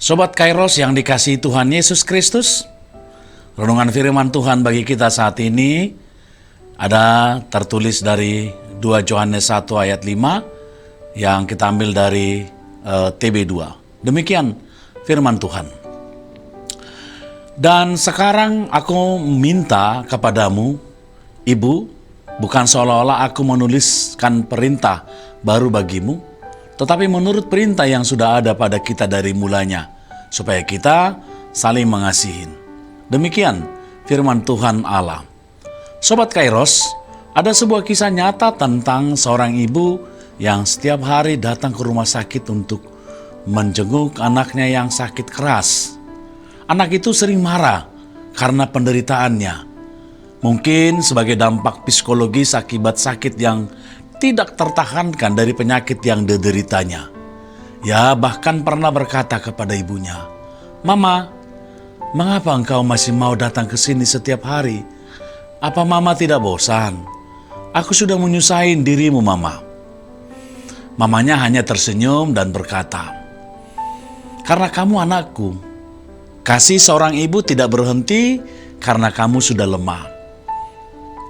Sobat Kairos yang dikasihi Tuhan Yesus Kristus, renungan firman Tuhan bagi kita saat ini ada tertulis dari 2 Yohanes 1 ayat 5 yang kita ambil dari TB2. Demikian firman Tuhan. Dan sekarang aku minta kepadamu, Ibu, bukan seolah-olah aku menuliskan perintah baru bagimu, tetapi menurut perintah yang sudah ada pada kita dari mulanya, supaya kita saling mengasihi. Demikian firman Tuhan Allah. Sobat Kairos, ada sebuah kisah nyata tentang seorang ibu yang setiap hari datang ke rumah sakit untuk menjenguk anaknya yang sakit keras. Anak itu sering marah karena penderitaannya. Mungkin sebagai dampak psikologis akibat sakit yang tidak tertahankan dari penyakit yang dideritanya. Ya, bahkan pernah berkata kepada ibunya, "Mama, mengapa engkau masih mau datang ke sini setiap hari? Apa Mama tidak bosan? Aku sudah menyusahin dirimu, Mama." Mamanya hanya tersenyum dan berkata, "Karena kamu anakku, kasih seorang ibu tidak berhenti karena kamu sudah lemah."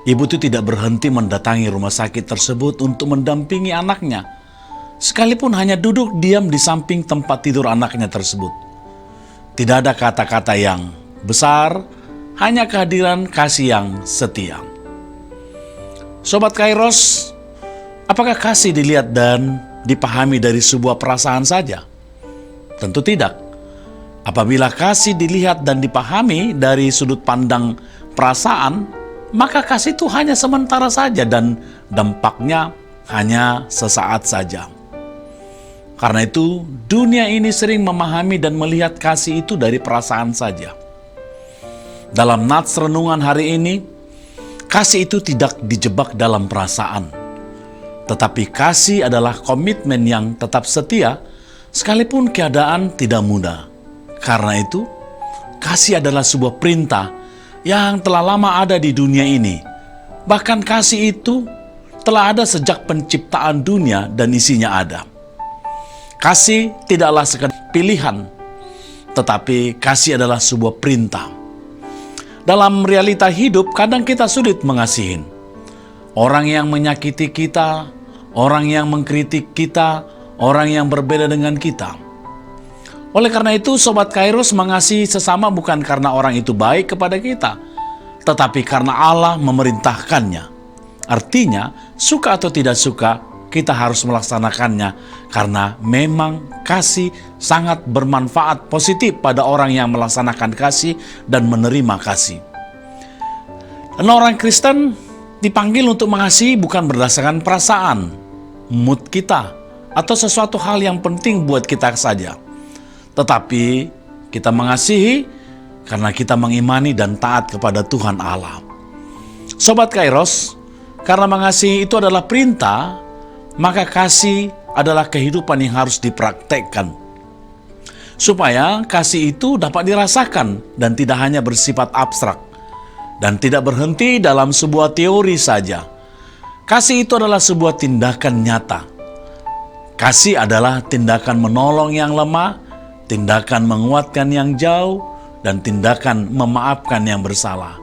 Ibu itu tidak berhenti mendatangi rumah sakit tersebut untuk mendampingi anaknya, sekalipun hanya duduk diam di samping tempat tidur anaknya tersebut. Tidak ada kata-kata yang besar, hanya kehadiran kasih yang setia. Sobat Kairos, apakah kasih dilihat dan dipahami dari sebuah perasaan saja? Tentu tidak. Apabila kasih dilihat dan dipahami dari sudut pandang perasaan, maka kasih itu hanya sementara saja dan dampaknya hanya sesaat saja. Karena itu, dunia ini sering memahami dan melihat kasih itu dari perasaan saja. Dalam nats renungan hari ini, kasih itu tidak dijebak dalam perasaan. Tetapi kasih adalah komitmen yang tetap setia, sekalipun keadaan tidak mudah. Karena itu, kasih adalah sebuah perintah yang telah lama ada di dunia ini. Bahkan kasih itu telah ada sejak penciptaan dunia dan isinya ada. Kasih tidaklah sekedar pilihan, tetapi kasih adalah sebuah perintah. Dalam realita hidup, kadang kita sulit mengasihi orang yang menyakiti kita, orang yang mengkritik kita, orang yang berbeda dengan kita. Oleh karena itu, Sobat Kairos, mengasihi sesama bukan karena orang itu baik kepada kita, tetapi karena Allah memerintahkannya. Artinya, suka atau tidak suka, kita harus melaksanakannya karena memang kasih sangat bermanfaat positif pada orang yang melaksanakan kasih dan menerima kasih. Dan orang Kristen dipanggil untuk mengasihi bukan berdasarkan perasaan, mood kita, atau sesuatu hal yang penting buat kita saja. Tetapi kita mengasihi karena kita mengimani dan taat kepada Tuhan Allah. Sobat Kairos, karena mengasihi itu adalah perintah, maka kasih adalah kehidupan yang harus dipraktekkan. Supaya kasih itu dapat dirasakan dan tidak hanya bersifat abstrak. Dan tidak berhenti dalam sebuah teori saja. Kasih itu adalah sebuah tindakan nyata. Kasih adalah tindakan menolong yang lemah, tindakan menguatkan yang jauh, dan tindakan memaafkan yang bersalah.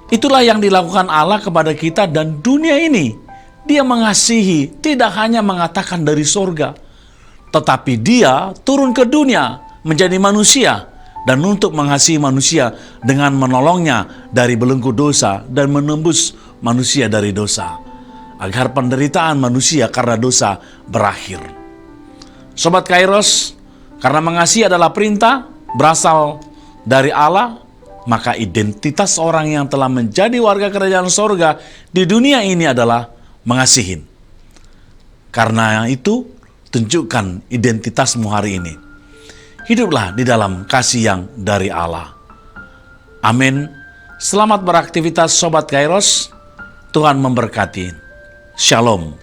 Itulah yang dilakukan Allah kepada kita dan dunia ini. Dia mengasihi, tidak hanya mengatakan dari sorga, tetapi dia turun ke dunia menjadi manusia, dan untuk mengasihi manusia dengan menolongnya dari belenggu dosa dan menembus manusia dari dosa, agar penderitaan manusia karena dosa berakhir. Sobat Kairos, karena mengasihi adalah perintah, berasal dari Allah, maka identitas orang yang telah menjadi warga kerajaan sorga di dunia ini adalah mengasihi. Karena itu, tunjukkan identitasmu hari ini. Hiduplah di dalam kasih yang dari Allah. Amin. Selamat beraktivitas Sobat Kairos. Tuhan memberkati. Shalom.